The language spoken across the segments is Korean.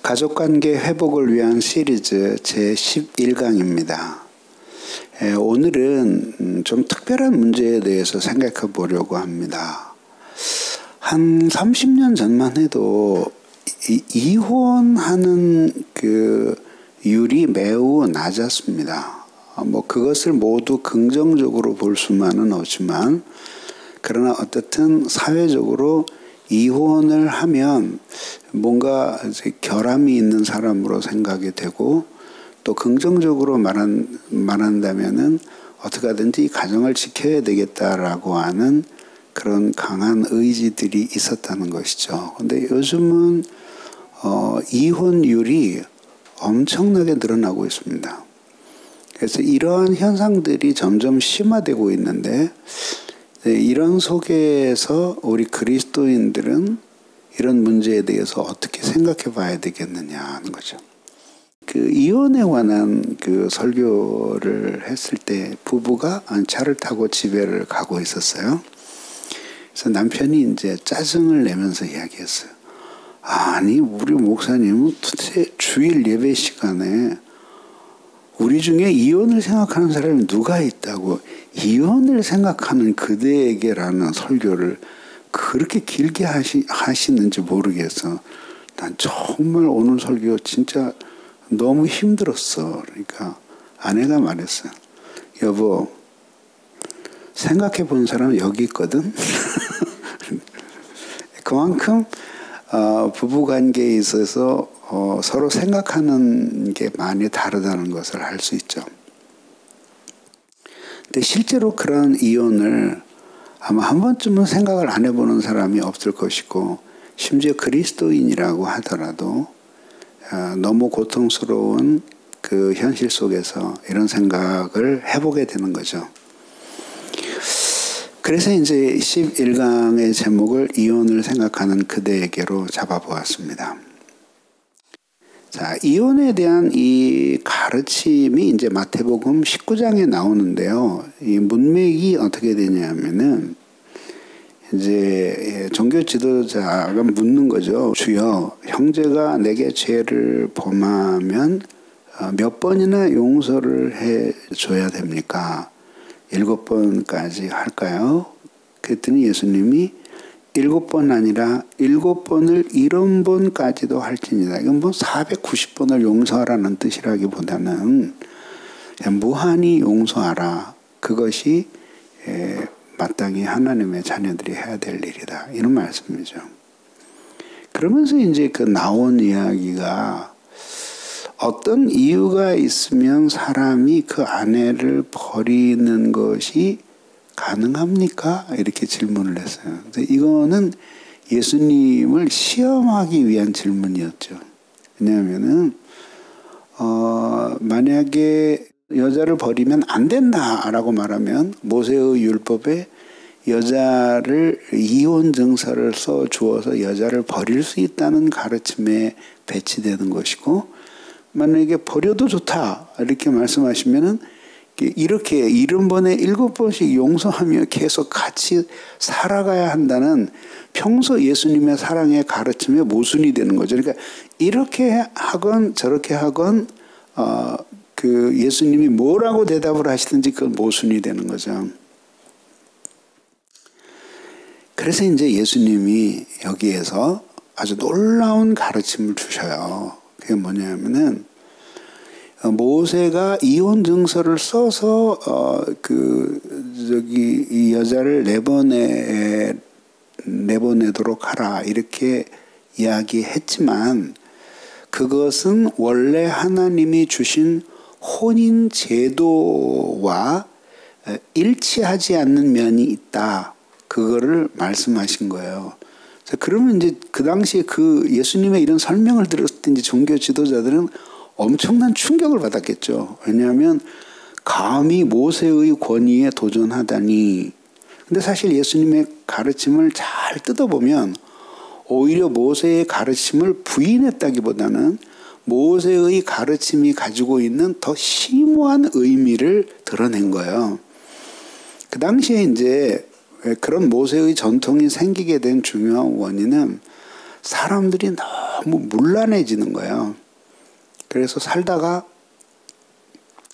가족관계 회복을 위한 시리즈 제11강입니다. 오늘은 좀 특별한 문제에 대해서 생각해 보려고 합니다. 한 30년 전만 해도 이혼하는 율이 매우 낮았습니다. 그것을 모두 긍정적으로 볼 수만은 없지만, 그러나 어쨌든 사회적으로 이혼을 하면 뭔가 결함이 있는 사람으로 생각이 되고, 또 긍정적으로 말한다면은 어떻게 하든지 이 가정을 지켜야 되겠다라고 하는 그런 강한 의지들이 있었다는 것이죠. 근데 요즘은 이혼율이 엄청나게 늘어나고 있습니다. 그래서 이러한 현상들이 점점 심화되고 있는데, 이런 속에서 우리 그리스도인들은 이런 문제에 대해서 어떻게 생각해 봐야 되겠느냐 하는 거죠. 이혼에 관한 설교를 했을 때 부부가 차를 타고 집에를 가고 있었어요. 그래서 남편이 이제 짜증을 내면서 이야기했어요. 아니, 우리 목사님은 도대체 주일 예배 시간에 우리 중에 이혼을 생각하는 사람이 누가 있다고 이혼을 생각하는 그대에게라는 설교를 그렇게 길게 하시는지 모르겠어. 난 정말 오늘 설교 진짜 너무 힘들었어. 그러니까 아내가 말했어요. 여보, 생각해 본 사람은 여기 있거든. 그만큼 부부관계에 있어서 서로 생각하는 게 많이 다르다는 것을 알 수 있죠. 근데 실제로 그런 이혼을 아마 한 번쯤은 생각을 안 해보는 사람이 없을 것이고, 심지어 그리스도인이라고 하더라도 너무 고통스러운 그 현실 속에서 이런 생각을 해보게 되는 거죠. 그래서 이제 11강의 제목을 이혼을 생각하는 그대에게로 잡아보았습니다. 자, 이혼에 대한 이 가르침이 이제 마태복음 19장에 나오는데요. 이 문맥이 어떻게 되냐면은 이제 종교 지도자가 묻는 거죠. 주여, 형제가 내게 죄를 범하면 몇 번이나 용서를 해 줘야 됩니까? 7번까지 할까요? 그랬더니 예수님이 7번 아니라 7번을 70번까지도 할지니라. 이건 490번을 용서하라는 뜻이라기보다는 무한히 용서하라. 그것이 마땅히 하나님의 자녀들이 해야 될 일이다. 이런 말씀이죠. 그러면서 이제 나온 이야기가 어떤 이유가 있으면 사람이 그 아내를 버리는 것이 가능합니까? 이렇게 질문을 했어요. 이거는 예수님을 시험하기 위한 질문이었죠. 왜냐하면은 만약에 여자를 버리면 안 된다라고 말하면 모세의 율법에 여자를 이혼 증서를 써 주어서 여자를 버릴 수 있다는 가르침에 배치되는 것이고, 만약에 버려도 좋다 이렇게 말씀하시면은 이렇게 70번에 7번씩 용서하며 계속 같이 살아가야 한다는 평소 예수님의 사랑의 가르침에 모순이 되는 거죠. 그러니까 이렇게 하건 저렇게 하건 예수님이 뭐라고 대답을 하시든지 그건 모순이 되는 거죠. 그래서 이제 예수님이 여기에서 아주 놀라운 가르침을 주셔요. 그게 뭐냐면은 모세가 이혼 증서를 써서 이 여자를 내보내도록 하라 이렇게 이야기했지만, 그것은 원래 하나님이 주신 혼인 제도와 일치하지 않는 면이 있다. 그거를 말씀하신 거예요. 그러면 이제 그 당시에 예수님의 이런 설명을 들었을 때 이제 종교 지도자들은 엄청난 충격을 받았겠죠. 왜냐하면 감히 모세의 권위에 도전하다니. 근데 사실 예수님의 가르침을 잘 뜯어보면 오히려 모세의 가르침을 부인했다기보다는 모세의 가르침이 가지고 있는 더 심오한 의미를 드러낸 거예요. 그 당시에 이제 그런 모세의 전통이 생기게 된 중요한 원인은 사람들이 너무 문란해지는 거예요. 그래서 살다가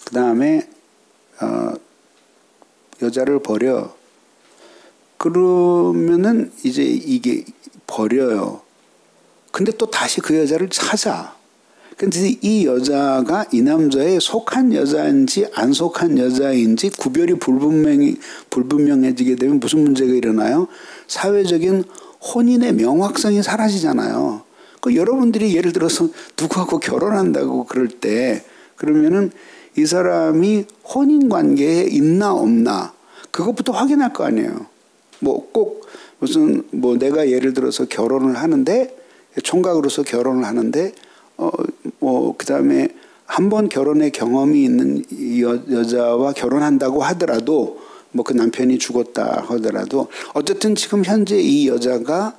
그 다음에 여자를 버려. 그러면은 이제 이게 버려요. 근데 또 다시 그 여자를 찾아. 근데 이 여자가 이 남자에 속한 여자인지 안 속한 여자인지 구별이 불분명해지게 되면 무슨 문제가 일어나요? 사회적인 혼인의 명확성이 사라지잖아요. 그 여러분들이 예를 들어서 누구하고 결혼한다고 그럴 때 그러면은 이 사람이 혼인 관계에 있나 없나 그것부터 확인할 거 아니에요. 뭐 꼭 무슨 뭐 내가 예를 들어서 결혼을 하는데 총각으로서 결혼을 하는데 뭐 그다음에 한 번 결혼의 경험이 있는 여자와 결혼한다고 하더라도 뭐 그 남편이 죽었다 하더라도 어쨌든 지금 현재 이 여자가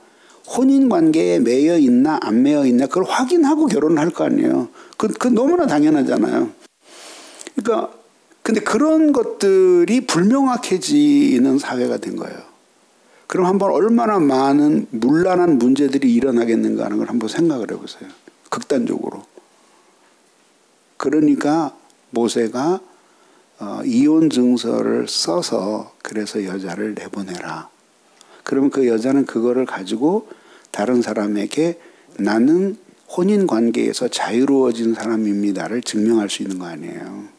혼인 관계에 매여 있나 안 매여 있나 그걸 확인하고 결혼을 할 거 아니에요. 그 너무나 당연하잖아요. 그러니까 근데 그런 것들이 불명확해지는 사회가 된 거예요. 그럼 한번 얼마나 많은 문란한 문제들이 일어나겠는가 하는 걸 한번 생각을 해보세요. 극단적으로. 그러니까 모세가 이혼 증서를 써서 그래서 여자를 내보내라. 그러면 그 여자는 그거를 가지고 다른 사람에게 나는 혼인 관계에서 자유로워진 사람입니다를 증명할 수 있는 거 아니에요.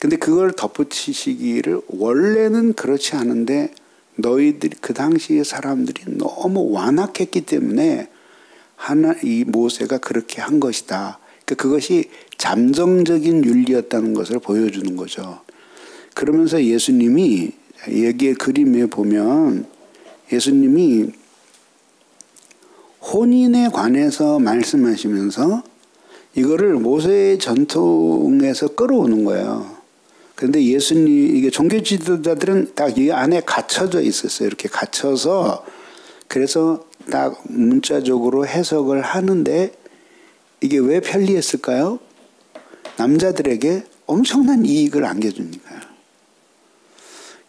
근데 그걸 덧붙이시기를 원래는 그렇지 않은데 너희들이 그 당시의 사람들이 너무 완악했기 때문에 이 모세가 그렇게 한 것이다. 그러니까 그것이 잠정적인 윤리였다는 것을 보여주는 거죠. 그러면서 예수님이 여기에 그림에 보면 예수님이 혼인에 관해서 말씀하시면서 이거를 모세의 전통에서 끌어오는 거예요. 그런데 예수님, 이게 종교 지도자들은 딱 이 안에 갇혀져 있었어요. 이렇게 갇혀서 그래서 딱 문자적으로 해석을 하는데 이게 왜 편리했을까요? 남자들에게 엄청난 이익을 안겨주니까요.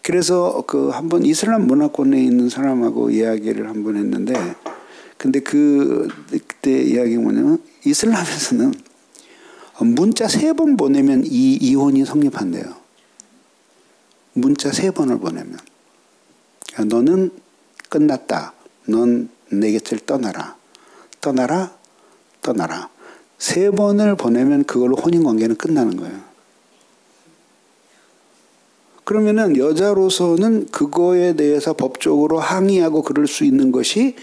그래서 한번 이슬람 문화권에 있는 사람하고 이야기를 한번 했는데 근데 그때 이야기가 뭐냐면 이슬람에서는 문자 3번 보내면 이혼이 성립한대요. 문자 3번을 보내면. 너는 끝났다. 넌 내 곁을 떠나라. 떠나라. 떠나라. 3번을 보내면 그걸로 혼인관계는 끝나는 거예요. 그러면은 여자로서는 그거에 대해서 법적으로 항의하고 그럴 수 있는 것이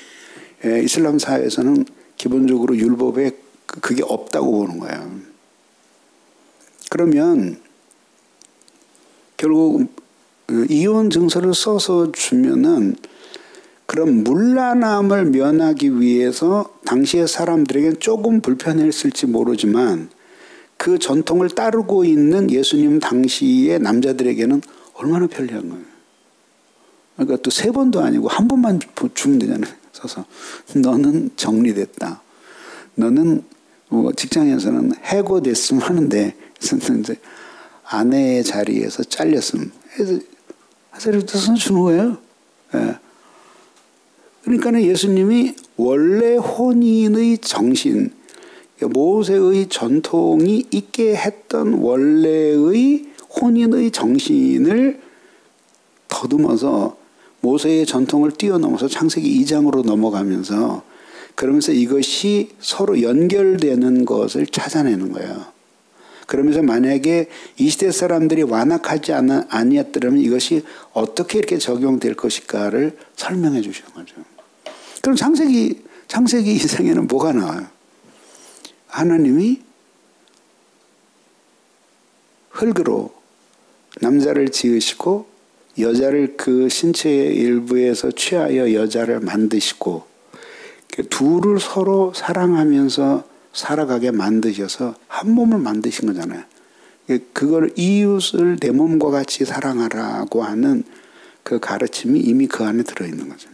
이슬람 사회에서는 기본적으로 율법에 그게 없다고 보는 거예요. 그러면 결국 이혼 증서를 써서 주면은 그런 문란함을 면하기 위해서 당시의 사람들에게는 조금 불편했을지 모르지만 그 전통을 따르고 있는 예수님 당시의 남자들에게는 얼마나 편리한 거예요. 그러니까 또 3번도 아니고 한 번만 주면 되잖아요. 써서 너는 정리됐다. 너는 뭐 직장에서는 해고됐으면 하는데 이제 아내의 자리에서 잘렸음. 해서 써주는 거예요. 예. 그러니까 예수님이 원래 혼인의 정신, 모세의 전통이 있게 했던 원래의 혼인의 정신을 더듬어서 모세의 전통을 뛰어넘어서 창세기 2장으로 넘어가면서 그러면서 이것이 서로 연결되는 것을 찾아내는 거예요. 그러면서 만약에 이 시대 사람들이 완악하지 아니었더라면 이것이 어떻게 이렇게 적용될 것일까를 설명해 주시는 거죠. 그럼 창세기 2장에는 뭐가 나와요? 하나님이 흙으로 남자를 지으시고 여자를 그 신체의 일부에서 취하여 여자를 만드시고 둘을 서로 사랑하면서 살아가게 만드셔서 한 몸을 만드신 거잖아요. 그걸 이웃을 내 몸과 같이 사랑하라고 하는 그 가르침이 이미 그 안에 들어있는 거죠.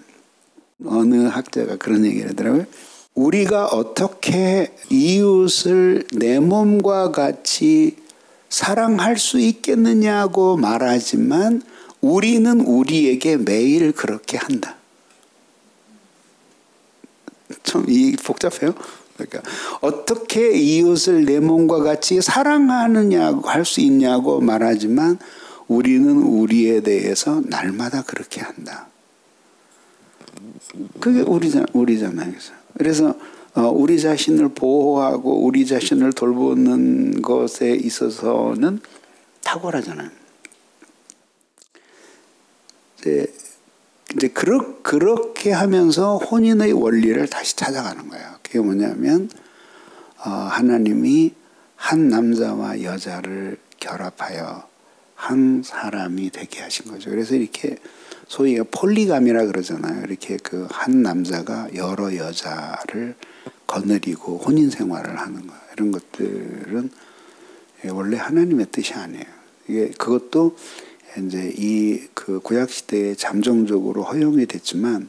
어느 학자가 그런 얘기를 하더라고요. 우리가 어떻게 이웃을 내 몸과 같이 사랑할 수 있겠느냐고 말하지만 우리는 우리에게 매일 그렇게 한다. 좀 복잡해요. 그러니까 어떻게 이웃을 내 몸과 같이 사랑하느냐고 할 수 있냐고 말하지만 우리는 우리에 대해서 날마다 그렇게 한다. 그게 우리잖아요. 그래서 우리 자신을 보호하고 우리 자신을 돌보는 것에 있어서는 탁월하잖아요. 이제 그렇게 하면서 혼인의 원리를 다시 찾아가는 거예요. 그게 뭐냐면 하나님이 한 남자와 여자를 결합하여 한 사람이 되게 하신 거죠. 그래서 이렇게 소위 폴리감이라 그러잖아요. 이렇게 그 한 남자가 여러 여자를 거느리고 혼인 생활을 하는 거. 이런 것들은 원래 하나님의 뜻이 아니에요. 그것도 이제 그 구약 시대에 잠정적으로 허용이 됐지만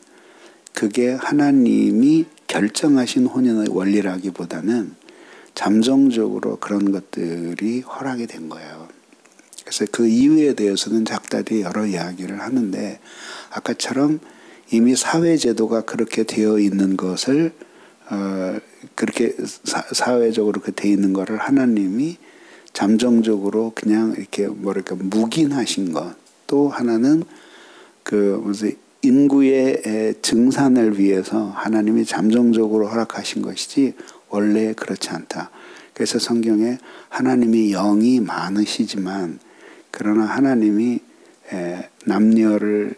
그게 하나님이 결정하신 혼인의 원리라기보다는 잠정적으로 그런 것들이 허락이 된 거예요. 그래서 그 이유에 대해서는 작달이 여러 이야기를 하는데 아까처럼 이미 사회제도가 그렇게 되어 있는 것을 그렇게 사회적으로 그렇게 되어 있는 것을 하나님이 잠정적으로 그냥 이렇게 뭐랄까 묵인하신 것. 또 하나는 인구의 증산을 위해서 하나님이 잠정적으로 허락하신 것이지 원래 그렇지 않다. 그래서 성경에 하나님이 영이 많으시지만 그러나 하나님이 남녀를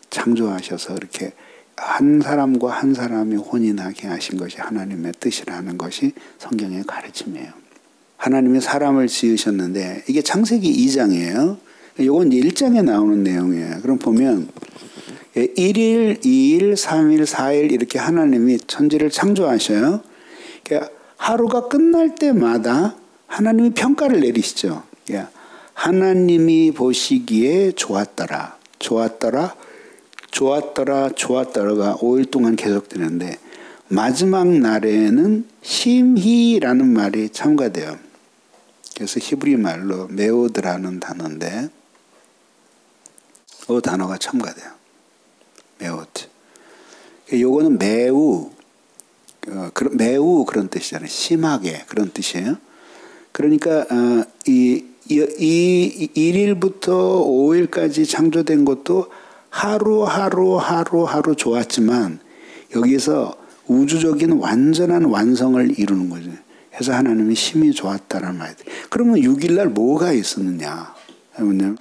창조하셔서 이렇게 한 사람과 한 사람이 혼인하게 하신 것이 하나님의 뜻이라는 것이 성경의 가르침이에요. 하나님이 사람을 지으셨는데 이게 창세기 2장이에요. 이건 1장에 나오는 내용이에요. 그럼 보면 1일, 2일, 3일, 4일 이렇게 하나님이 천지를 창조하셔요. 그러니까 하루가 끝날 때마다 하나님이 평가를 내리시죠. 하나님이 보시기에 좋았더라. 좋았더라. 좋았더라. 좋았더라가 5일 동안 계속되는데 마지막 날에는 심히라는 말이 첨가돼요. 그래서 히브리 말로 메오드라는 단어인데 그 단어가 첨가돼요. 메오드. 요거는 매우 그런 뜻이잖아요. 심하게 그런 뜻이에요. 그러니까 이 1일부터 5일까지 창조된 것도 하루 좋았지만 여기서 우주적인 완전한 완성을 이루는 거죠. 그래서 하나님이 심히 좋았다는 말이에요. 그러면 6일날 뭐가 있었느냐? 뭐냐면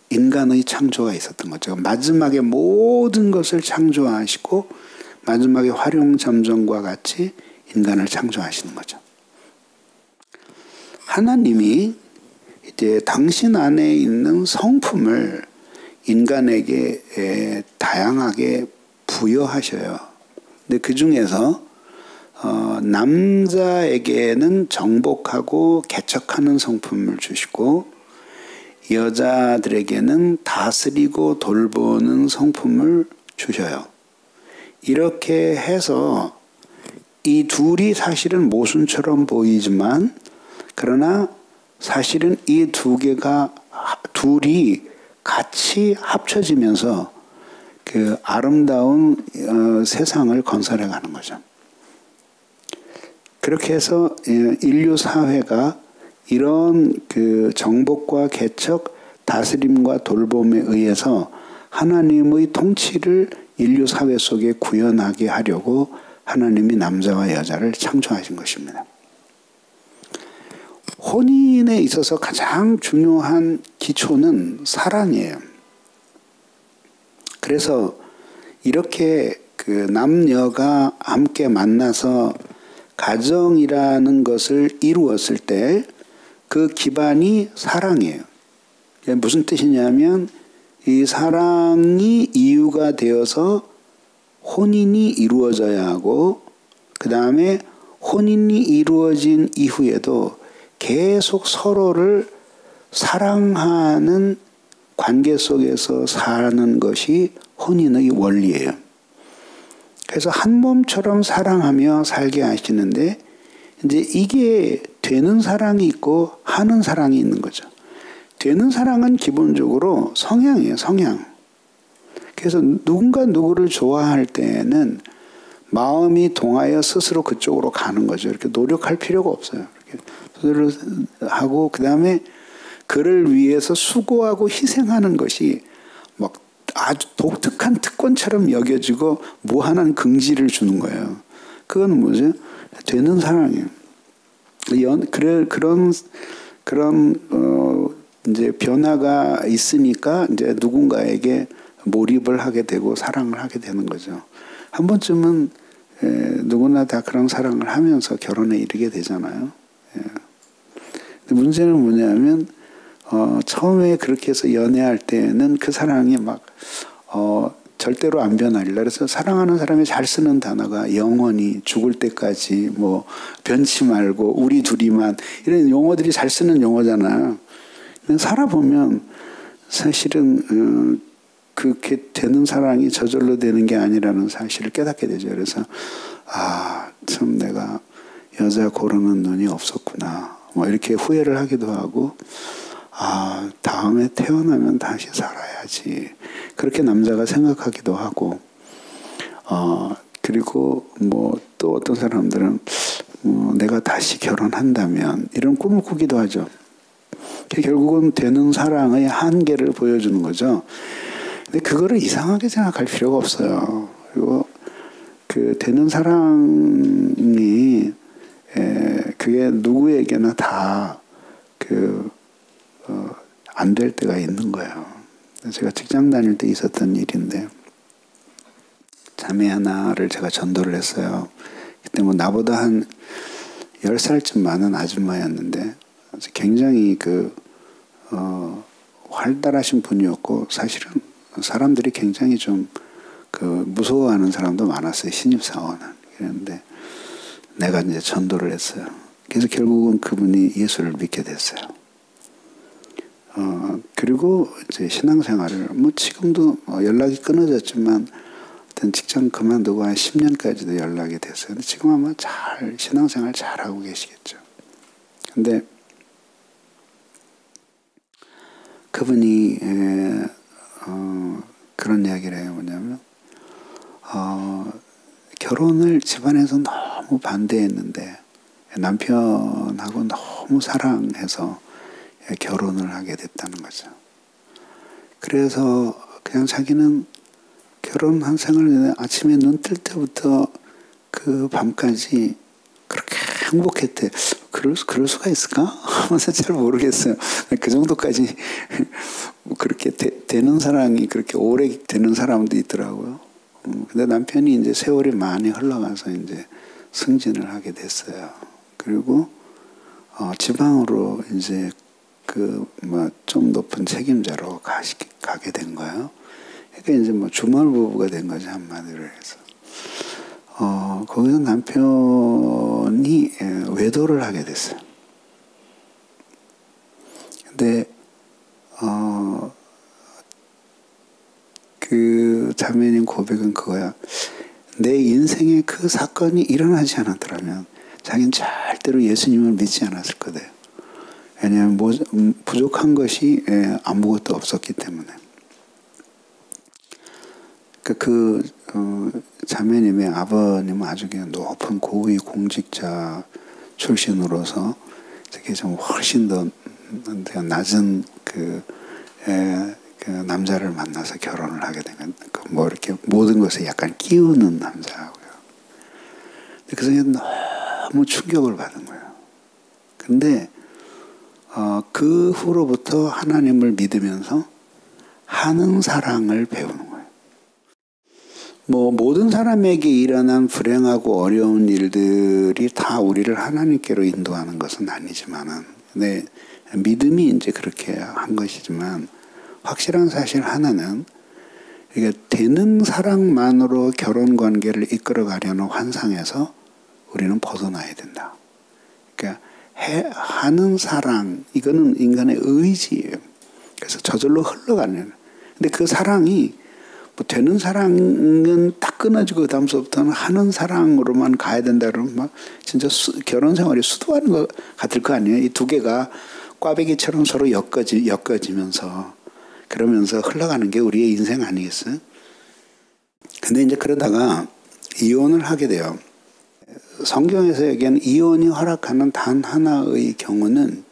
인간의 창조가 있었던 거죠. 마지막에 모든 것을 창조하시고 마지막에 활용점정과 같이 인간을 창조하시는 거죠. 하나님이 이제 당신 안에 있는 성품을 인간에게 다양하게 부여하셔요. 근데 그 중에서 남자에게는 정복하고 개척하는 성품을 주시고 여자들에게는 다스리고 돌보는 성품을 주셔요. 이렇게 해서 이 둘이 사실은 모순처럼 보이지만 그러나 사실은 이 둘이 같이 합쳐지면서 그 아름다운 세상을 건설해 가는 거죠. 그렇게 해서 인류 사회가 이런 그 정복과 개척, 다스림과 돌봄에 의해서 하나님의 통치를 인류 사회 속에 구현하게 하려고 하나님이 남자와 여자를 창조하신 것입니다. 혼인에 있어서 가장 중요한 기초는 사랑이에요. 그래서 이렇게 그 남녀가 함께 만나서 가정이라는 것을 이루었을 때 그 기반이 사랑이에요. 무슨 뜻이냐면 이 사랑이 이유가 되어서 혼인이 이루어져야 하고 그 다음에 혼인이 이루어진 이후에도 계속 서로를 사랑하는 관계 속에서 사는 것이 혼인의 원리예요. 그래서 한 몸처럼 사랑하며 살게 하시는데 이제 이게 되는 사랑이 있고 하는 사랑이 있는 거죠. 되는 사랑은 기본적으로 성향이에요. 성향. 그래서 누군가 누구를 좋아할 때는 마음이 동하여 스스로 그쪽으로 가는 거죠. 이렇게 노력할 필요가 없어요. 이렇게 스스로 하고 그다음에 그를 위해서 수고하고 희생하는 것이 막 아주 독특한 특권처럼 여겨지고 무한한 긍지를 주는 거예요. 그건 뭐죠? 되는 사랑이에요. 그런 이제 변화가 있으니까 이제 누군가에게 몰입을 하게 되고 사랑을 하게 되는 거죠. 한 번쯤은 누구나 다 그런 사랑을 하면서 결혼에 이르게 되잖아요. 근데 문제는 뭐냐면 처음에 그렇게 해서 연애할 때는 그 사랑이 막 절대로 안 변하리라. 그래서 사랑하는 사람이 잘 쓰는 단어가 영원히 죽을 때까지 뭐 변치 말고 우리 둘이만 이런 용어들이 잘 쓰는 용어잖아요. 살아보면 사실은 그렇게 되는 사랑이 저절로 되는 게 아니라는 사실을 깨닫게 되죠. 그래서 참 내가 여자 고르는 눈이 없었구나. 뭐 이렇게 후회를 하기도 하고 다음에 태어나면 다시 살아야지. 그렇게 남자가 생각하기도 하고 그리고 뭐 또 어떤 사람들은 내가 다시 결혼한다면 이런 꿈을 꾸기도 하죠. 결국은 되는 사랑의 한계를 보여주는 거죠. 근데 그거를 이상하게 생각할 필요가 없어요. 그리고 그 되는 사랑이 그게 누구에게나 다 안 될 때가 있는 거예요. 제가 직장 다닐 때 있었던 일인데 자매 하나를 제가 전도를 했어요. 그때 뭐 나보다 한 10살쯤 많은 아줌마였는데 굉장히 활달하신 분이었고 사실은 사람들이 굉장히 좀 무서워하는 사람도 많았어요. 신입사원은. 그런데 내가 이제 전도를 했어요. 그래서 결국은 그분이 예수를 믿게 됐어요. 그리고 이제 신앙생활을 뭐 지금도 연락이 끊어졌지만 어떤 직장 그만두고 한 10년까지도 연락이 됐어요. 근데 지금 아마 신앙생활 잘 하고 계시겠죠. 근데 그분이 그런 이야기를 해요. 뭐냐면 결혼을 집안에서 너무 반대했는데 남편하고 너무 사랑해서 결혼을 하게 됐다는 거죠. 그래서 그냥 자기는 결혼한 생활 아침에 눈 뜰 때부터 그 밤까지 그렇게 행복했대. 그럴 수가 있을까? 하면서 잘 모르겠어요. 그 정도까지 그렇게 되는 사랑이 그렇게 오래 되는 사람도 있더라고요. 근데 남편이 이제 세월이 많이 흘러가서 이제 승진을 하게 됐어요. 그리고 지방으로 이제 좀 높은 책임자로 가게 된 거예요. 그러니까 이제 뭐 주말 부부가 된 거죠, 한마디로 해서. 거기서 남편이 외도를 하게 됐어요. 근데 그 자매님 고백은 그거야. 내 인생에 그 사건이 일어나지 않았더라면 자기는 절대로 예수님을 믿지 않았을 거대요. 왜냐하면 부족한 것이 아무것도 없었기 때문에. 자매님의 아버님은 아주 그냥 높은 고위 공직자 출신으로서 되게 좀 훨씬 더 낮은 그 남자를 만나서 결혼을 하게 된 뭐 이렇게 모든 것에 약간 끼우는 남자고요. 근데 그 성에 너무 충격을 받은 거예요. 근데 그 후로부터 하나님을 믿으면서 하는 사랑을 배우는 거예요. 뭐 모든 사람에게 일어난 불행하고 어려운 일들이 다 우리를 하나님께로 인도하는 것은 아니지만은, 네, 믿음이 이제 그렇게 한 것이지만 확실한 사실 하나는 이게 되는 사랑만으로 결혼 관계를 이끌어가려는 환상에서 우리는 벗어나야 된다. 그러니까 하는 사랑, 이거는 인간의 의지예요. 그래서 저절로 흘러가는. 근데 그 사랑이 뭐 되는 사랑은 딱 끊어지고 그 다음부터는 하는 사랑으로만 가야 된다 그러면 막 진짜 결혼 생활이 수도하는 것 같을 거 아니에요. 이 두 개가 꽈배기처럼 서로 엮어지면서 그러면서 흘러가는 게 우리의 인생 아니겠어요? 근데 이제 그러다가 이혼을 하게 돼요. 성경에서 얘기하는 이혼이 허락하는 단 하나의 경우는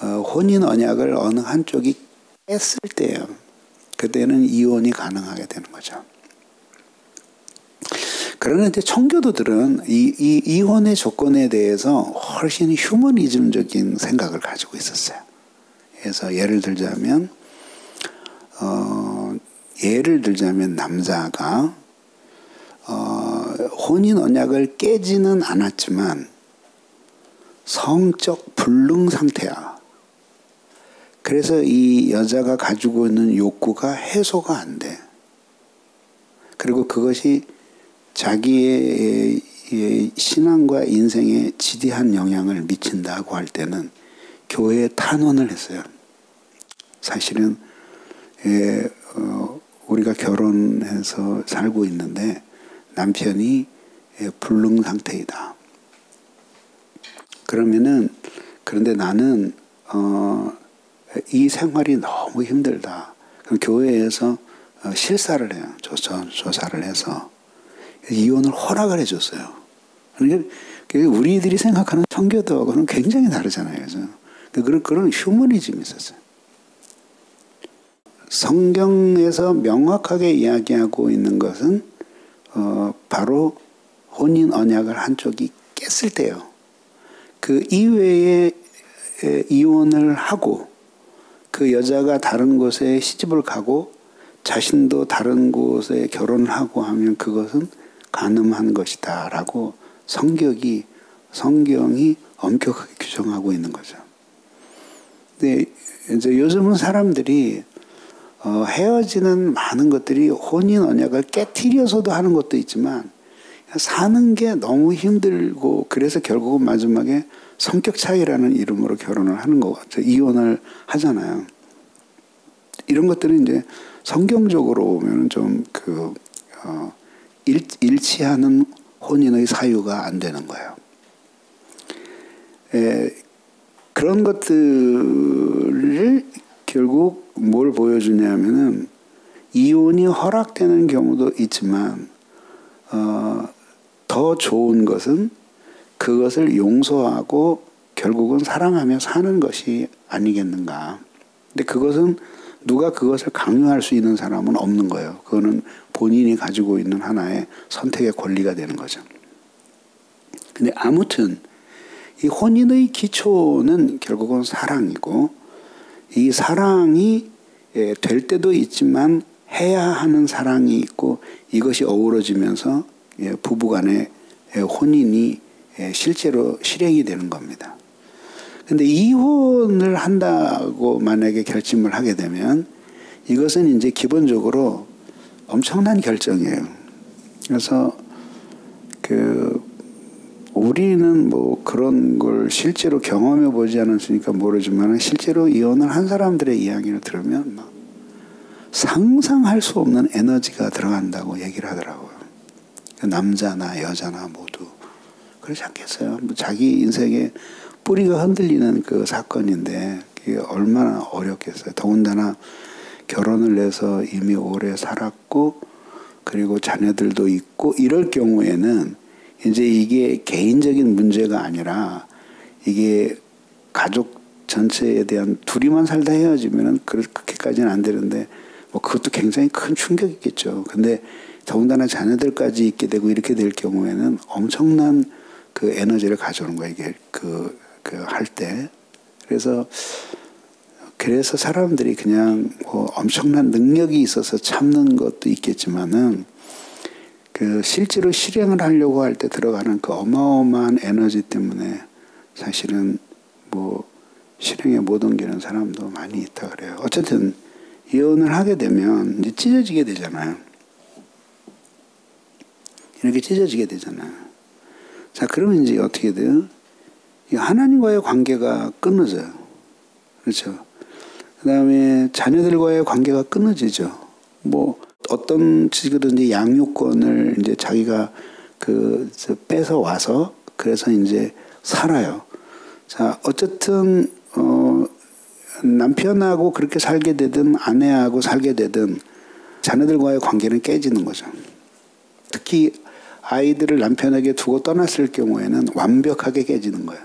혼인 언약을 어느 한쪽이 깼을 때예요. 그때는 이혼이 가능하게 되는 거죠. 그러나 이제 청교도들은 이 이혼의 조건에 대해서 훨씬 휴머니즘적인 생각을 가지고 있었어요. 그래서 예를 들자면 남자가 혼인 언약을 깨지는 않았지만 성적 불능 상태야. 그래서 이 여자가 가지고 있는 욕구가 해소가 안 돼. 그리고 그것이 자기의 신앙과 인생에 지대한 영향을 미친다고 할 때는 교회에 탄원을 했어요. 사실은 우리가 결혼해서 살고 있는데 남편이 불능 상태이다. 그런데 나는 이 생활이 너무 힘들다. 그럼 교회에서 실사를 해요. 조사를 해서 이혼을 허락을 해줬어요. 그러니까 우리들이 생각하는 청교도하고는 굉장히 다르잖아요. 그런 휴머니즘이 있었어요. 성경에서 명확하게 이야기하고 있는 것은 바로 혼인 언약을 한쪽이 깼을 때요. 그 이외에 이혼을 하고 그 여자가 다른 곳에 시집을 가고 자신도 다른 곳에 결혼을 하고 하면 그것은 간음한 것이다 라고 성경이 엄격하게 규정하고 있는 거죠. 근데 이제 요즘은 사람들이 헤어지는 많은 것들이 혼인 언약을 깨트려서도 하는 것도 있지만 사는 게 너무 힘들고 그래서 결국은 마지막에 성격 차이라는 이름으로 결혼을 하는 거 같죠. 이혼을 하잖아요. 이런 것들은 이제 성경적으로 보면 좀 일치하는 혼인의 사유가 안 되는 거예요. 그런 것들을 결국 뭘 보여주냐면은 이혼이 허락되는 경우도 있지만 더 좋은 것은 그것을 용서하고 결국은 사랑하며 사는 것이 아니겠는가. 근데 그것은 누가 그것을 강요할 수 있는 사람은 없는 거예요. 그거는 본인이 가지고 있는 하나의 선택의 권리가 되는 거죠. 근데 아무튼 이 혼인의 기초는 결국은 사랑이고 이 사랑이 될 때도 있지만 해야 하는 사랑이 있고 이것이 어우러지면서 부부간의 혼인이 실제로 실행이 되는 겁니다. 근데 이혼을 한다고 만약에 결심을 하게 되면 이것은 이제 기본적으로 엄청난 결정이에요. 그래서 우리는 뭐 그런 걸 실제로 경험해 보지 않았으니까 모르지만 실제로 이혼을 한 사람들의 이야기를 들으면 막 상상할 수 없는 에너지가 들어간다고 얘기를 하더라고요. 남자나 여자나 모두 그렇지 않겠어요? 뭐 자기 인생의 뿌리가 흔들리는 그 사건인데 그게 얼마나 어렵겠어요. 더군다나 결혼을 해서 이미 오래 살았고 그리고 자녀들도 있고 이럴 경우에는 이제 이게 개인적인 문제가 아니라 이게 가족 전체에 대한 둘이만 살다 헤어지면은 그렇게까지는 안 되는데 뭐 그것도 굉장히 큰 충격이겠죠. 근데 더군다나 자녀들까지 있게 되고 이렇게 될 경우에는 엄청난 그 에너지를 가져오는 거예요. 이게 할 때. 그래서 사람들이 그냥 뭐 엄청난 능력이 있어서 참는 것도 있겠지만은 실제로 실행을 하려고 할 때 들어가는 그 어마어마한 에너지 때문에 사실은 뭐 실행에 못 옮기는 사람도 많이 있다 그래요. 어쨌든 이혼을 하게 되면 이제 찢어지게 되잖아요. 이렇게 찢어지게 되잖아요. 자, 그러면 이제 어떻게 돼요? 하나님과의 관계가 끊어져요. 그렇죠? 그 다음에 자녀들과의 관계가 끊어지죠. 뭐, 어떤 식으로든지 양육권을 이제 자기가 뺏어 와서 그래서 이제 살아요. 자, 어쨌든, 남편하고 그렇게 살게 되든 아내하고 살게 되든 자녀들과의 관계는 깨지는 거죠. 특히 아이들을 남편에게 두고 떠났을 경우에는 완벽하게 깨지는 거예요.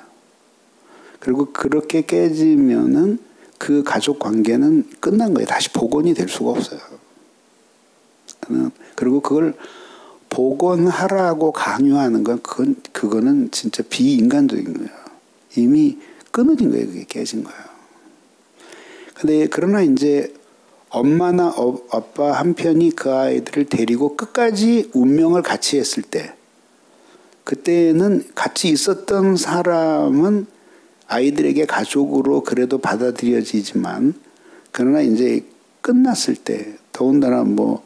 그리고 그렇게 깨지면은 그 가족 관계는 끝난 거예요. 다시 복원이 될 수가 없어요. 그리고 그걸 복원하라고 강요하는 건 그거는 진짜 비인간적인 거예요. 이미 끊어진 거예요. 그게 깨진 거예요. 근데 그러나 이제 엄마나 아빠 한 편이 그 아이들을 데리고 끝까지 운명을 같이 했을 때, 그때는 같이 있었던 사람은 아이들에게 가족으로 그래도 받아들여지지만, 그러나 이제 끝났을 때, 더군다나 뭐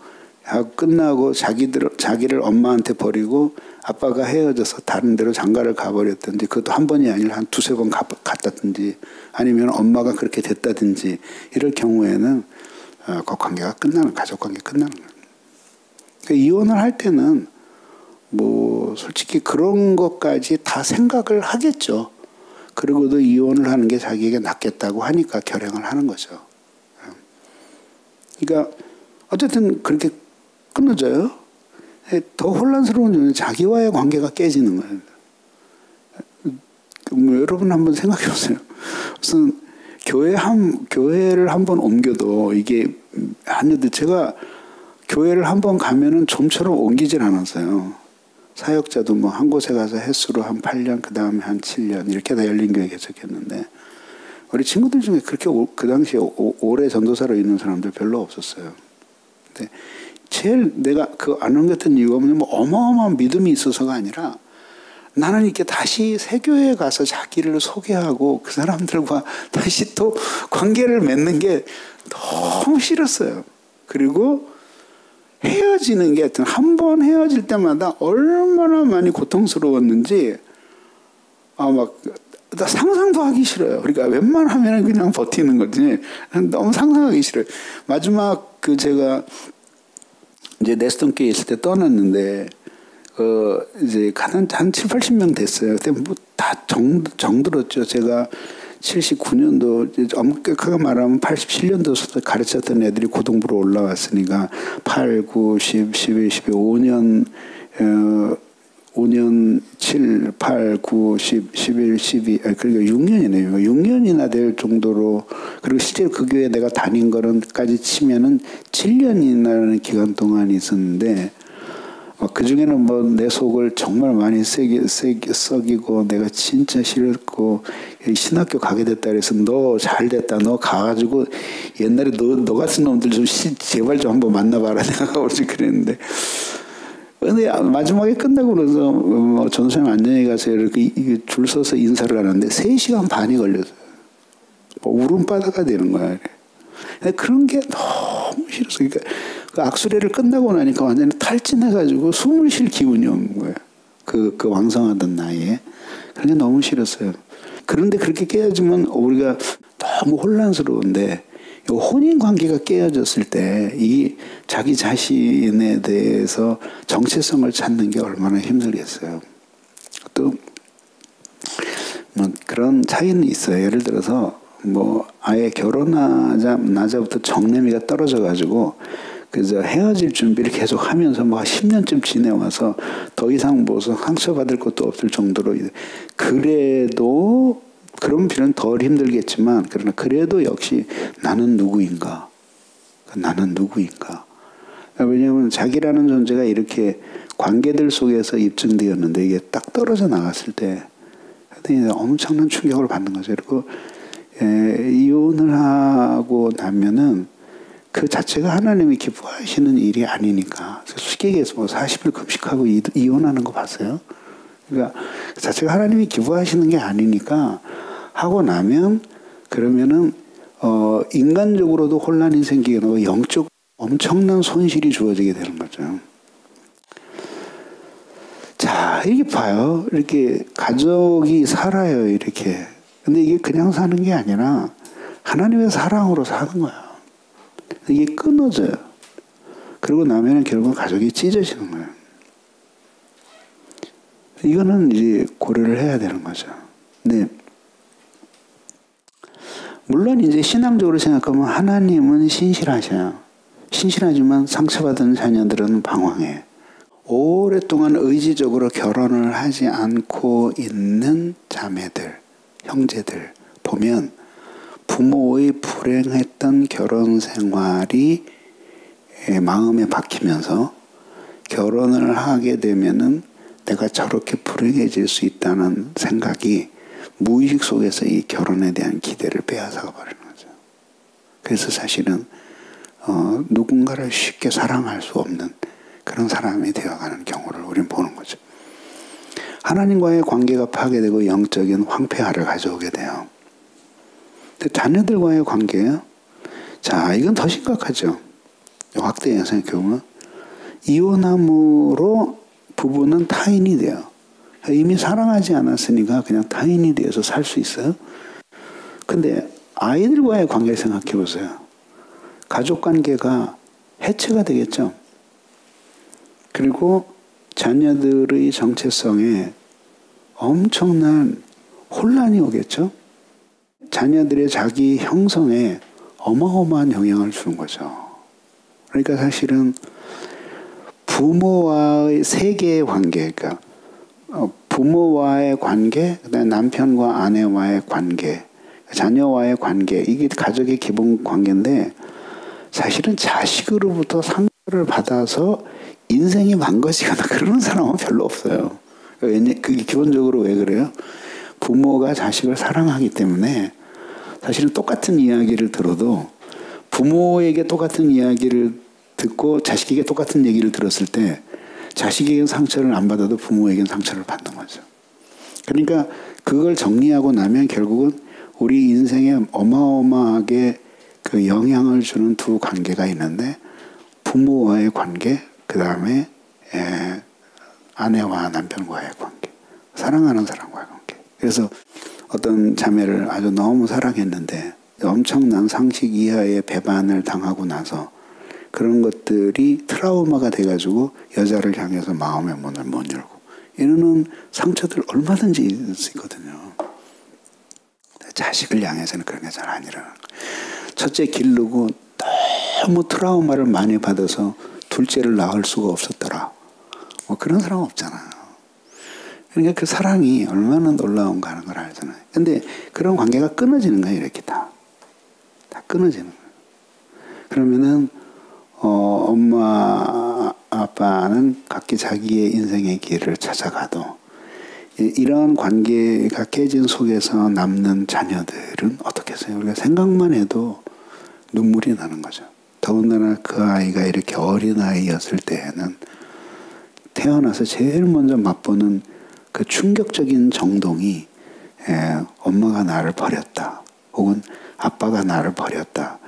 끝나고 자기를 엄마한테 버리고 아빠가 헤어져서 다른 데로 장가를 가버렸든지, 그것도 한 번이 아니라 한 두세 번 갔다든지, 아니면 엄마가 그렇게 됐다든지, 이럴 경우에는 그 관계가 가족 관계 끝나는 거예요. 그러니까 이혼을 할 때는 뭐 솔직히 그런 것까지 다 생각을 하겠죠. 그리고도 이혼을 하는 게 자기에게 낫겠다고 하니까 결행을 하는 거죠. 그러니까 어쨌든 그렇게 끊어져요. 더 혼란스러운 점은 자기와의 관계가 깨지는 거예요. 뭐 여러분 한번 생각해 보세요. 무슨 교회를 한번 옮겨도 이게 아니도 제가 교회를 한번 가면은 좀처럼 옮기질 않았어요. 사역자도 뭐 한 곳에 가서 횟수로 한 8년, 그 다음에 한 7년 이렇게 다 열린교회 개척했는데, 우리 친구들 중에 그렇게 그 당시에 오래 전도사로 있는 사람들 별로 없었어요. 근데 제일 내가 안 옮겼던 이유가 뭐냐면 어마어마한 믿음이 있어서가 아니라, 나는 이렇게 다시 새 교회에 가서 자기를 소개하고 그 사람들과 다시 또 관계를 맺는 게 너무 싫었어요. 그리고 헤어지는 게 하여튼 한 번 헤어질 때마다 얼마나 많이 고통스러웠는지 나 상상도 하기 싫어요. 그러니까 웬만하면 그냥 버티는 거지. 너무 상상하기 싫어요. 마지막 제가 이제 네스턴교회 있을 때 떠났는데, 이제 한 7, 80명 됐어요. 그때 뭐 다 정들었죠. 제가 79년도, 엄격하게 말하면 87년도 가르쳤던 애들이 고등부로 올라왔으니까 8, 9, 10, 11, 12, 5년 7, 8, 9, 10, 11, 12, 그러니까 6년이네요. 6년이나 될 정도로, 그리고 실제로 그 교회 내가 다닌 거는까지 치면은 7년이라는 기간 동안 있었는데, 그 중에는 뭐 내 속을 정말 많이 세게 썩이고, 내가 진짜 싫었고, 신학교 가게 됐다 그래서 너 잘 됐다, 너 가가지고 옛날에 너 같은 놈들 좀 제발 좀 한번 만나봐라 내가 어제 그랬는데, 근데 마지막에 끝나고 그래서 전소영 안녕히 가세요 이렇게 줄 서서 인사를 하는데 3시간 반이 걸렸어요. 울음바다가 되는 거야. 그런 게 너무 싫었어. 그러니까 그 악수례를 끝나고 나니까 완전히 탈진해가지고 숨을 쉴 기운이 없는 거예요. 그 왕성하던 나이에. 그런 게 너무 싫었어요. 그런데 그렇게 깨어지면 우리가 너무 혼란스러운데, 혼인 관계가 깨어졌을 때 이 자기 자신에 대해서 정체성을 찾는 게 얼마나 힘들겠어요. 또 뭐 그런 차이는 있어요. 예를 들어서 뭐 아예 결혼하자마자부터 정내미가 떨어져가지고 그래서 헤어질 준비를 계속 하면서 뭐 10년쯤 지내와서 더 이상 뭐 상처받을 것도 없을 정도로, 그래도 그런 필요는 덜 힘들겠지만, 그러나 그래도 역시 나는 누구인가? 왜냐하면 자기라는 존재가 이렇게 관계들 속에서 입증되었는데, 이게 딱 떨어져 나갔을 때 엄청난 충격을 받는 거죠. 그리고 이혼을 하고 나면은 그 자체가 하나님이 기뻐하시는 일이 아니니까. 쉽게 얘기해서 뭐 40일 금식하고 이혼하는 거 봤어요? 그러니까 그 자체가 하나님이 기뻐하시는 게 아니니까 하고 나면, 그러면은 인간적으로도 혼란이 생기게 되고 영적 엄청난 손실이 주어지게 되는 거죠. 자, 이렇게 봐요. 이렇게 가족이 살아요, 이렇게. 근데 이게 그냥 사는 게 아니라 하나님의 사랑으로 사는 거야. 이게 끊어져요. 그러고 나면 결국 가족이 찢어지는 거예요. 이거는 이제 고려를 해야 되는 거죠. 근데 물론 이제 신앙적으로 생각하면 하나님은 신실하셔요. 신실하지만 상처받은 자녀들은 방황해. 오랫동안 의지적으로 결혼을 하지 않고 있는 자매들, 형제들 보면 부모의 불행했던 결혼 생활이 마음에 박히면서 결혼을 하게 되면은 내가 저렇게 불행해질 수 있다는 생각이 무의식 속에서 이 결혼에 대한 기대를 빼앗아 버리는 거죠. 그래서 사실은 누군가를 쉽게 사랑할 수 없는 그런 사람이 되어가는 경우를 우리는 보는 거죠. 하나님과의 관계가 파괴되고 영적인 황폐화를 가져오게 돼요. 근데 자녀들과의 관계요? 자, 이건 더 심각하죠. 확대해서 생각해보면 이혼함으로 부부는 타인이 돼요. 이미 사랑하지 않았으니까 그냥 타인이 되어서 살 수 있어요. 근데 아이들과의 관계를 생각해 보세요. 가족 관계가 해체가 되겠죠. 그리고 자녀들의 정체성에 엄청난 혼란이 오겠죠. 자녀들의 자기 형성에 어마어마한 영향을 주는 거죠. 그러니까 사실은 부모와의 세계의 관계, 그러니까 부모와의 관계, 그다음에 남편과 아내와의 관계, 자녀와의 관계, 이게 가족의 기본 관계인데 사실은 자식으로부터 상처를 받아서 인생이 망가지거나 그런 사람은 별로 없어요. 그게 기본적으로 왜 그래요? 부모가 자식을 사랑하기 때문에 사실은 똑같은 이야기를 들어도 부모에게 똑같은 이야기를 듣고 자식에게 똑같은 얘기를 들었을 때 자식에게는 상처를 안 받아도 부모에게는 상처를 받는 거죠. 그러니까 그걸 정리하고 나면 결국은 우리 인생에 어마어마하게 그 영향을 주는 두 관계가 있는데 부모와의 관계, 그 다음에 아내와 남편과의 관계, 사랑하는 사람과의 관계. 그래서 어떤 자매를 아주 너무 사랑했는데 엄청난 상식 이하의 배반을 당하고 나서 그런 것들이 트라우마가 돼가지고 여자를 향해서 마음의 문을 못 열고 이러는 상처들 얼마든지 있을 수 있거든요. 자식을 향해서는 그런 게 잘 안 일어나는 거예요. 첫째 기르고 너무 트라우마를 많이 받아서 둘째를 낳을 수가 없었더라. 뭐 그런 사람 없잖아요. 그러니까 그 사랑이 얼마나 놀라운가 하는 걸 알잖아요. 근데 그런 관계가 끊어지는 거예요. 이렇게 다 끊어지는 거예요. 그러면은 엄마 아빠는 각기 자기의 인생의 길을 찾아가도 이런 관계가 깨진 속에서 남는 자녀들은 어떻겠어요? 우리가 생각만 해도 눈물이 나는 거죠. 더군다나 그 아이가 이렇게 어린아이였을 때에는 태어나서 제일 먼저 맛보는 그 충격적인 정동이 엄마가 나를 버렸다. 혹은 아빠가 나를 버렸다.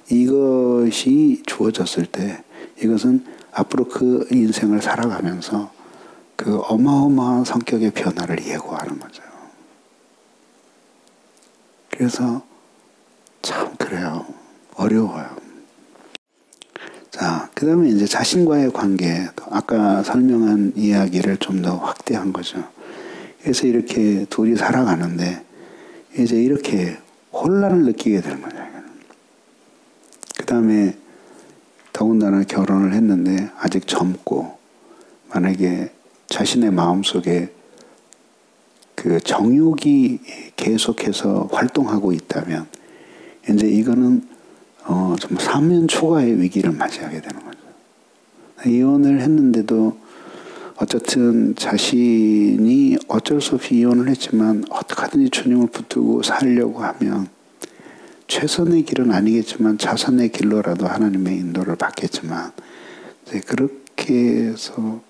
이것이 주어졌을 때 이것은 앞으로 그 인생을 살아가면서 그 어마어마한 성격의 변화를 예고하는 거죠. 그래서 참 그래요. 어려워요. 자, 그 다음에 이제 자신과의 관계, 아까 설명한 이야기를 좀 더 확대한 거죠. 그래서 이렇게 둘이 살아가는데 이제 이렇게 혼란을 느끼게 되는 거죠. 그 다음에 더군다나 결혼을 했는데 아직 젊고 만약에 자신의 마음속에 그 정욕이 계속해서 활동하고 있다면 이제 이거는 정말 사면 초과의 위기를 맞이하게 되는 거죠. 이혼을 했는데도 어쨌든 자신이 어쩔 수 없이 이혼을 했지만 어떻게 하든지 주님을 붙들고 살려고 하면 최선의 길은 아니겠지만 자선의 길로라도 하나님의 인도를 받겠지만 이제 그렇게 해서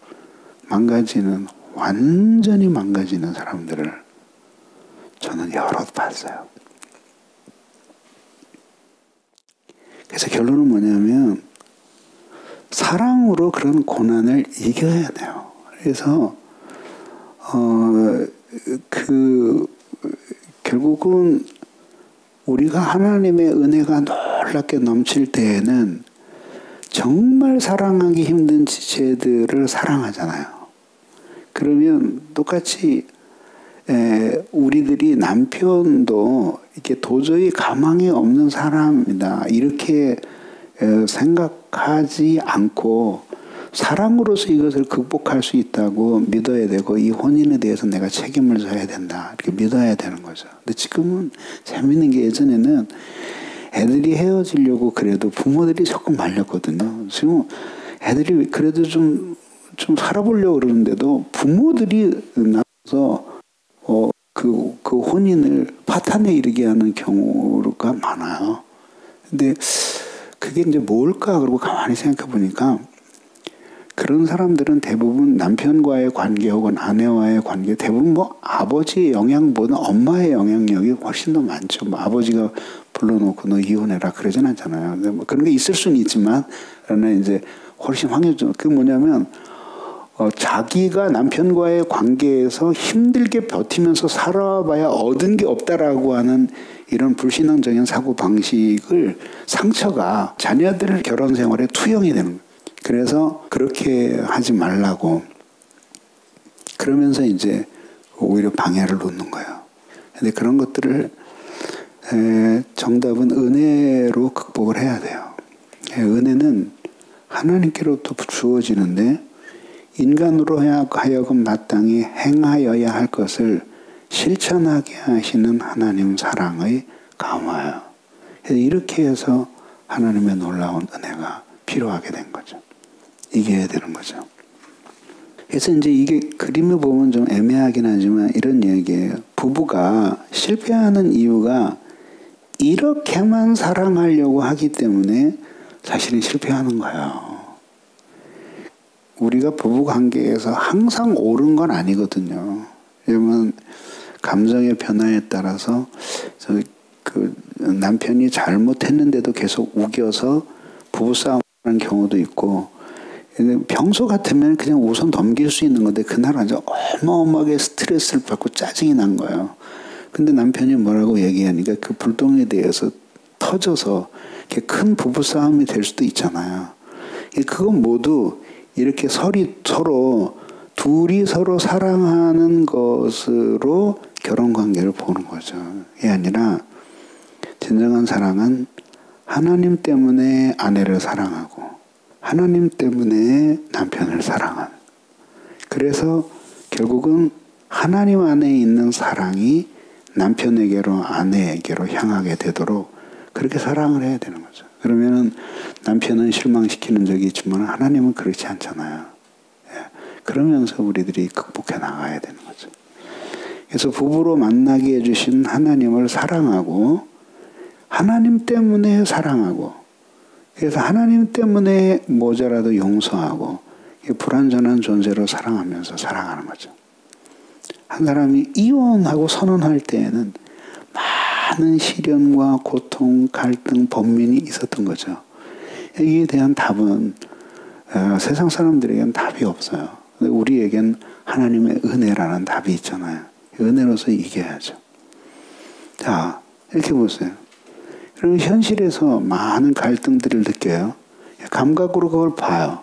완전히 망가지는 사람들을 저는 여러 봤어요. 그래서 결론은 뭐냐면 사랑으로 그런 고난을 이겨야 돼요. 그래서 결국은 우리가 하나님의 은혜가 놀랍게 넘칠 때에는 정말 사랑하기 힘든 지체들을 사랑하잖아요. 그러면 똑같이 우리들이 남편도 이렇게 도저히 가망이 없는 사람이다 이렇게 생각하지 않고 사랑으로서 이것을 극복할 수 있다고 믿어야 되고 이 혼인에 대해서 내가 책임을 져야 된다. 이렇게 믿어야 되는 거죠. 근데 지금은 재밌는 게 예전에는 애들이 헤어지려고 그래도 부모들이 자꾸 말렸거든요. 지금 애들이 그래도 좀 살아보려고 그러는데도 부모들이 나서 그 혼인을 파탄에 이르게 하는 경우가 많아요. 근데 그게 이제 뭘까? 그러고 가만히 생각해 보니까 그런 사람들은 대부분 남편과의 관계 혹은 아내와의 관계 대부분 뭐 아버지의 영향보다 엄마의 영향력이 훨씬 더 많죠. 뭐 아버지가 불러놓고 너 이혼해라 그러진 않잖아요. 근데 뭐 그런 게 있을 수는 있지만 그러나 이제 훨씬 확률적. 그게 뭐냐면 자기가 남편과의 관계에서 힘들게 버티면서 살아봐야 얻은 게 없다라고 하는 이런 불신앙적인 사고방식을 상처가 자녀들 결혼 생활에 투영이 되는 거예요. 그래서 그렇게 하지 말라고 그러면서 이제 오히려 방해를 놓는 거예요. 근데 그런 것들을 정답은 은혜로 극복을 해야 돼요. 은혜는 하나님께로부터 주어지는데 인간으로 하여금 마땅히 행하여야 할 것을 실천하게 하시는 하나님 사랑의 감화예요. 이렇게 해서 하나님의 놀라운 은혜가 필요하게 된 거죠. 이겨야 되는 거죠. 그래서 이제 이게 그림을 보면 좀 애매하긴 하지만 이런 얘기예요. 부부가 실패하는 이유가 이렇게만 사랑하려고 하기 때문에 사실은 실패하는 거예요. 우리가 부부 관계에서 항상 옳은 건 아니거든요. 왜냐면 감정의 변화에 따라서 그 남편이 잘못했는데도 계속 우겨서 부부싸움을 하는 경우도 있고 평소 같으면 그냥 우선 넘길 수 있는 건데 그날 아주 어마어마하게 스트레스를 받고 짜증이 난 거예요. 근데 남편이 뭐라고 얘기하니까 그 불똥에 대해서 터져서 큰 부부싸움이 될 수도 있잖아요. 그건 모두 이렇게 둘이 서로 사랑하는 것으로 결혼관계를 보는 거죠. 이게 아니라 진정한 사랑은 하나님 때문에 아내를 사랑하고 하나님 때문에 남편을 사랑하는. 그래서 결국은 하나님 안에 있는 사랑이 남편에게로 아내에게로 향하게 되도록 그렇게 사랑을 해야 되는 거죠. 그러면은 남편은 실망시키는 적이 있지만 하나님은 그렇지 않잖아요. 그러면서 우리들이 극복해 나가야 되는 거죠. 그래서 부부로 만나게 해주신 하나님을 사랑하고 하나님 때문에 사랑하고 그래서 하나님 때문에 모자라도 용서하고 불완전한 존재로 사랑하면서 살아가는 거죠. 한 사람이 이혼하고 선언할 때에는 많은 시련과 고통, 갈등, 번민이 있었던 거죠. 여기에 대한 답은 세상 사람들에게는 답이 없어요. 근데 우리에겐 하나님의 은혜라는 답이 있잖아요. 은혜로서 이겨야죠. 자, 이렇게 보세요. 그럼 현실에서 많은 갈등들을 느껴요. 감각으로 그걸 봐요.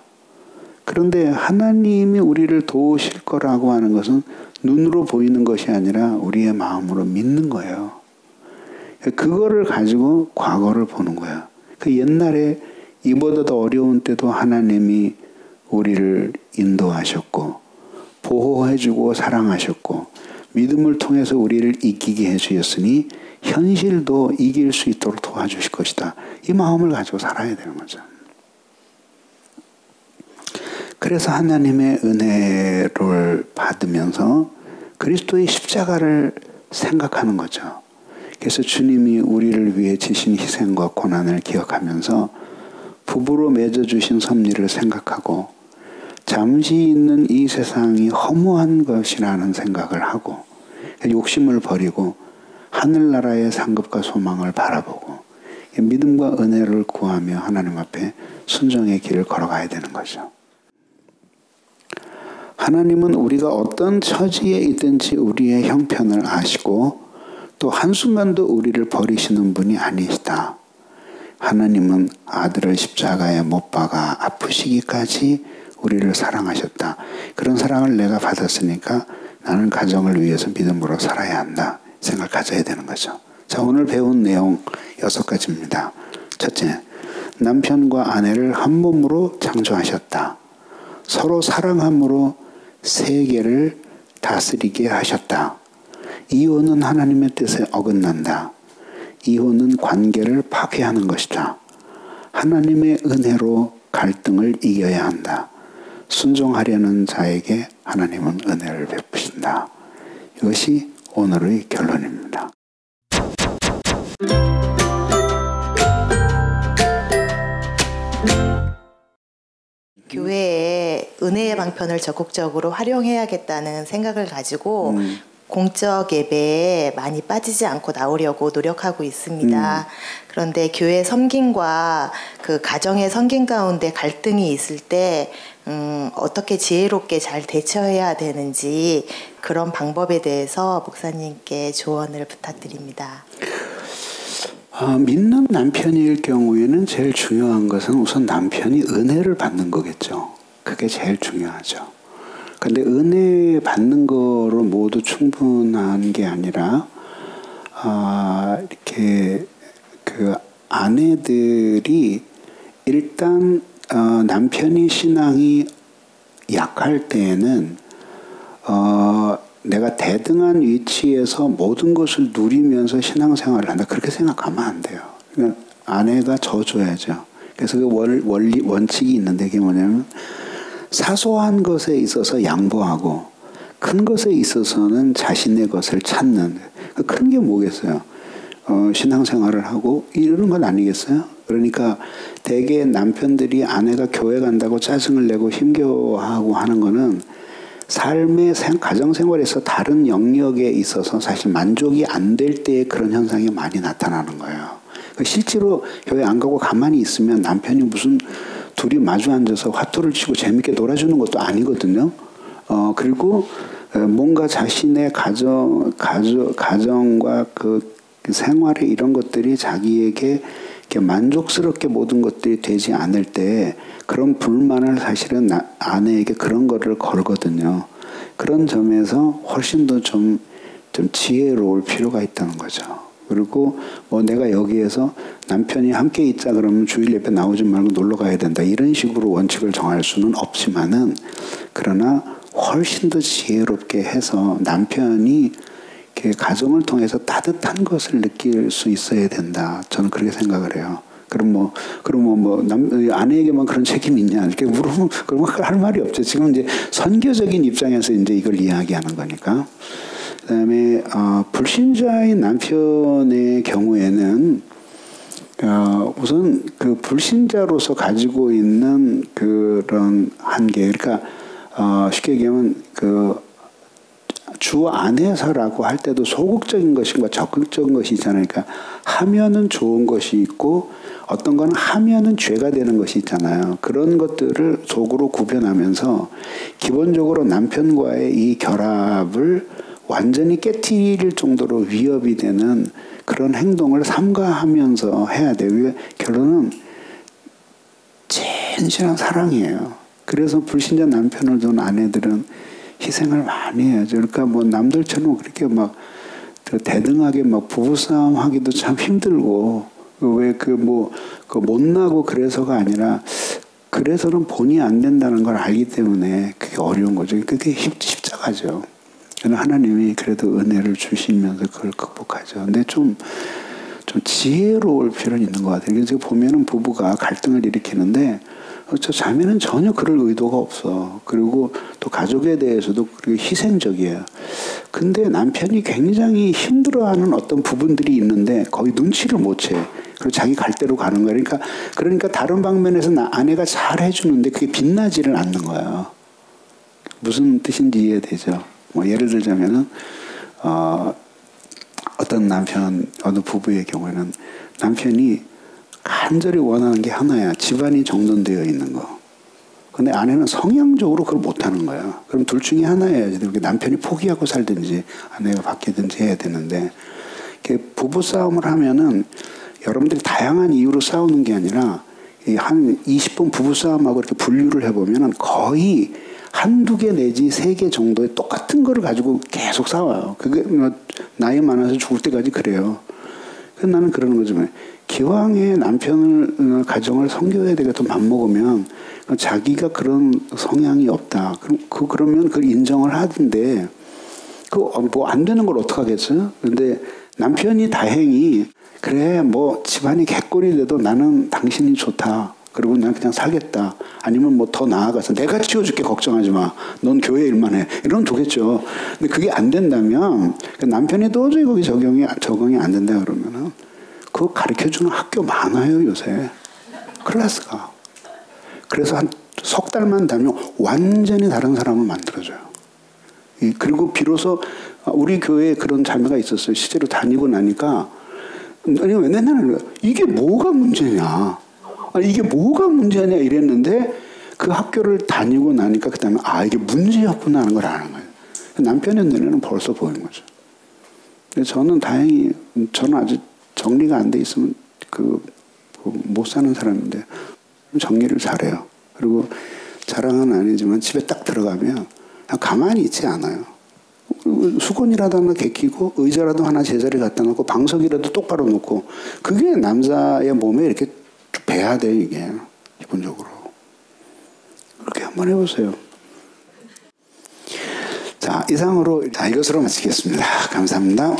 그런데 하나님이 우리를 도우실 거라고 하는 것은 눈으로 보이는 것이 아니라 우리의 마음으로 믿는 거예요. 그거를 가지고 과거를 보는 거예요. 그 옛날에 이보다 더 어려운 때도 하나님이 우리를 인도하셨고 보호해주고 사랑하셨고 믿음을 통해서 우리를 이기게 해주셨으니 현실도 이길 수 있도록 도와주실 것이다. 이 마음을 가지고 살아야 되는 거죠. 그래서 하나님의 은혜를 받으면서 그리스도의 십자가를 생각하는 거죠. 그래서 주님이 우리를 위해 지신 희생과 고난을 기억하면서 부부로 맺어주신 섭리를 생각하고 잠시 있는 이 세상이 허무한 것이라는 생각을 하고 욕심을 버리고 하늘나라의 상급과 소망을 바라보고 믿음과 은혜를 구하며 하나님 앞에 순종의 길을 걸어가야 되는 거죠. 하나님은 우리가 어떤 처지에 있든지 우리의 형편을 아시고 또 한순간도 우리를 버리시는 분이 아니시다. 하나님은 아들을 십자가에 못 박아 아프시기까지 우리를 사랑하셨다. 그런 사랑을 내가 받았으니까 나는 가정을 위해서 믿음으로 살아야 한다. 생각을 가져야 되는 거죠. 자, 오늘 배운 내용 6가지입니다. 첫째, 남편과 아내를 한 몸으로 창조하셨다. 서로 사랑함으로 세계를 다스리게 하셨다. 이혼은 하나님의 뜻에 어긋난다. 이혼은 관계를 파괴하는 것이다. 하나님의 은혜로 갈등을 이겨야 한다. 순종하려는 자에게 하나님은 은혜를 베푸신다. 이것이 오늘의 결론입니다. 교회에 은혜의 방편을 적극적으로 활용해야겠다는 생각을 가지고 공적 예배에 많이 빠지지 않고 나오려고 노력하고 있습니다. 그런데 교회 섬김과 그 가정의 섬김 가운데 갈등이 있을 때 어떻게 지혜롭게 잘 대처해야 되는지 그런 방법에 대해서 목사님께 조언을 부탁드립니다. 믿는 남편일 경우에는 제일 중요한 것은 우선 남편이 은혜를 받는 거겠죠. 그게 제일 중요하죠. 근데 은혜 받는 거로 모두 충분한 게 아니라 이렇게 그 아내들이 일단 남편이 신앙이 약할 때에는 내가 대등한 위치에서 모든 것을 누리면서 신앙생활을 한다. 그렇게 생각하면 안 돼요. 그러니까 아내가 져줘야죠. 그래서 그 원칙이 있는데 그게 뭐냐면 사소한 것에 있어서 양보하고 큰 것에 있어서는 자신의 것을 찾는. 큰 게 뭐겠어요? 신앙생활을 하고 이러는 건 아니겠어요? 그러니까 대개 남편들이 아내가 교회 간다고 짜증을 내고 힘겨워하고 하는 거는 삶의 가정생활에서 다른 영역에 있어서 사실 만족이 안 될 때 그런 현상이 많이 나타나는 거예요. 실제로 교회 안 가고 가만히 있으면 남편이 무슨 둘이 마주 앉아서 화투를 치고 재밌게 놀아주는 것도 아니거든요. 그리고 뭔가 자신의 가정과 그 생활의 이런 것들이 자기에게 이렇게 만족스럽게 모든 것들이 되지 않을 때 그런 불만을 사실은 아내에게 그런 거를 걸거든요. 그런 점에서 훨씬 더 좀 지혜로울 필요가 있다는 거죠. 그리고 뭐 내가 여기에서 남편이 함께 있자 그러면 주일 예배 나오지 말고 놀러 가야 된다. 이런 식으로 원칙을 정할 수는 없지만은 그러나 훨씬 더 지혜롭게 해서 남편이 이렇게 가정을 통해서 따뜻한 것을 느낄 수 있어야 된다. 저는 그렇게 생각을 해요. 그럼 아내에게만 그런 책임이 있냐? 이렇게 물으면 그런 거 할 말이 없죠. 지금 이제 선교적인 입장에서 이제 이걸 이야기하는 거니까. 그다음에 불신자인 남편의 경우에는 우선 그 불신자로서 가지고 있는 그런 한계, 그러니까 쉽게 얘기하면 그 주 안에서라고 할 때도 소극적인 것과 적극적인 것이 있잖아요. 그러니까 하면은 좋은 것이 있고 어떤 건 하면은 죄가 되는 것이 있잖아요. 그런 것들을 속으로 구별하면서 기본적으로 남편과의 이 결합을 완전히 깨뜨릴 정도로 위협이 되는 그런 행동을 삼가하면서 해야 돼요. 결론은 진실한 사랑이에요. 그래서 불신자 남편을 둔 아내들은 희생을 많이 해야죠. 그러니까 뭐 남들처럼 그렇게 막 대등하게 막 부부싸움 하기도 참 힘들고 왜 못나고 그래서가 아니라 그래서는 본이 안 된다는 걸 알기 때문에 그게 어려운 거죠. 그게 십자가죠. 하나님이 그래도 은혜를 주시면서 그걸 극복하죠. 근데 좀 지혜로울 필요는 있는 것 같아요. 그래서 보면은 부부가 갈등을 일으키는데 저 자매는 전혀 그럴 의도가 없어. 그리고 또 가족에 대해서도 그렇게 희생적이에요. 근데 남편이 굉장히 힘들어하는 어떤 부분들이 있는데 거의 눈치를 못 채. 그리고 자기 갈 대로 가는 거예요. 그러니까 다른 방면에서 아내가 잘 해주는데 그게 빛나지를 않는 거예요. 무슨 뜻인지 이해되죠? 뭐 예를 들자면은 어느 부부의 경우에는 남편이 간절히 원하는 게 하나야. 집안이 정돈되어 있는 거. 근데 아내는 성향적으로 그걸 못하는 거야. 그럼 둘 중에 하나여야지. 남편이 포기하고 살든지 아내가 바뀌든지 해야 되는데 부부싸움을 하면은 여러분들이 다양한 이유로 싸우는 게 아니라 한 20번 부부싸움하고 이렇게 분류를 해보면은 거의 한두 개 내지 3개 정도의 똑같은 거를 가지고 계속 싸워요. 그게 나이 많아서 죽을 때까지 그래요. 그래서 나는 그러는 거죠. 기왕에 남편을 가정을 섬겨야 되겠다 맘먹으면 자기가 그런 성향이 없다. 그러면 그걸 인정을 하던데 뭐 안 되는 걸 어떡하겠어요? 근데 남편이 다행히 그래 뭐 집안이 개꼴이 돼도 나는 당신이 좋다. 그리고 난 그냥 살겠다. 아니면 뭐 더 나아가서 내가 치워줄게 걱정하지 마. 넌 교회 일만 해. 이러면 좋겠죠. 근데 그게 안 된다면 남편이 도저히 거기 적용이 안 된다 그러면은 그거 가르쳐주는 학교 많아요 요새. 클래스가. 그래서 한 석 달만 다니면 완전히 다른 사람을 만들어줘요. 그리고 비로소 우리 교회에 그런 자매가 있었어요. 실제로 다니고 나니까 아니 왜 맨날 이게 뭐가 문제냐. 이게 뭐가 문제냐 이랬는데 그 학교를 다니고 나니까 그다음에 이게 문제였구나 하는 걸 아는 거예요. 남편의 눈에는 벌써 보이는 거죠. 근데 저는 다행히 저는 아직 정리가 안 돼 있으면 못 사는 사람인데 정리를 잘해요. 그리고 자랑은 아니지만 집에 딱 들어가면 그냥 가만히 있지 않아요. 수건이라도 하나 개키고 의자라도 하나 제자리 갖다 놓고 방석이라도 똑바로 놓고 그게 남자의 몸에 이렇게 배야 돼 이게 기본적으로. 그렇게 한번 해보세요. 자 이상으로 이것으로 마치겠습니다. 감사합니다.